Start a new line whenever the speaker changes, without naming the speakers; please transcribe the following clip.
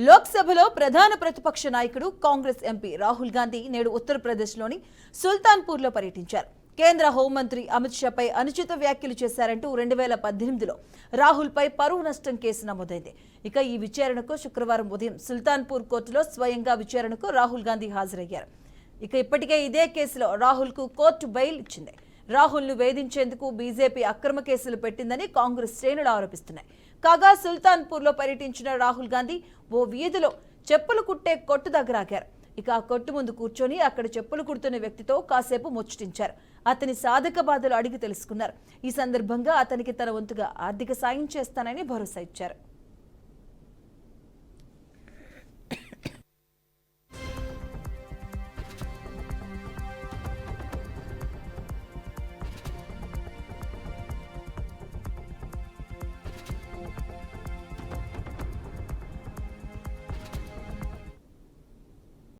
లోక్సభలో ప్రధాన ప్రతిపక్ష నాయకుడు కాంగ్రెస్ ఎంపీ రాహుల్ గాంధీ నేడు ఉత్తరప్రదేశ్లోని సుల్తాన్పూర్లో పర్యటించారు. కేంద్ర హోంమంత్రి అమిత్ షాపై అనుచిత వ్యాఖ్యలు చేశారంటూ 2018లో రాహుల్పై పరువు నష్టం కేసు నమోదైంది. ఇక ఈ విచారణకు శుక్రవారం ఉదయం సుల్తాన్పూర్ కోర్టులో స్వయంగా విచారణకు రాహుల్ గాంధీ హాజరయ్యారు. ఇక ఇప్పటికే ఇదే కేసులో రాహుల్కు కోర్టు బెయిల్ ఇచ్చింది. రాహుల్ను వేధించేందుకు బీజేపీ అక్రమ కేసులు పెట్టిందని కాంగ్రెస్ శ్రేణులు ఆరోపిస్తున్నాయి. కాగా సుల్తాన్పూర్లో పర్యటించిన రాహుల్ గాంధీ ఓ వీధిలో చెప్పులు కుట్టే కొట్టు దగ్గర ఆగారు. ఇక ఆ కొట్టు ముందు కూర్చొని అక్కడ చెప్పులు కుడుతున్న వ్యక్తితో కాసేపు ముచ్చటించారు. అతని సాధక బాధలు అడిగి తెలుసుకున్నారు. ఈ సందర్భంగా అతనికి తన వంతుగా ఆర్థిక సాయం చేస్తానని భరోసా ఇచ్చారు.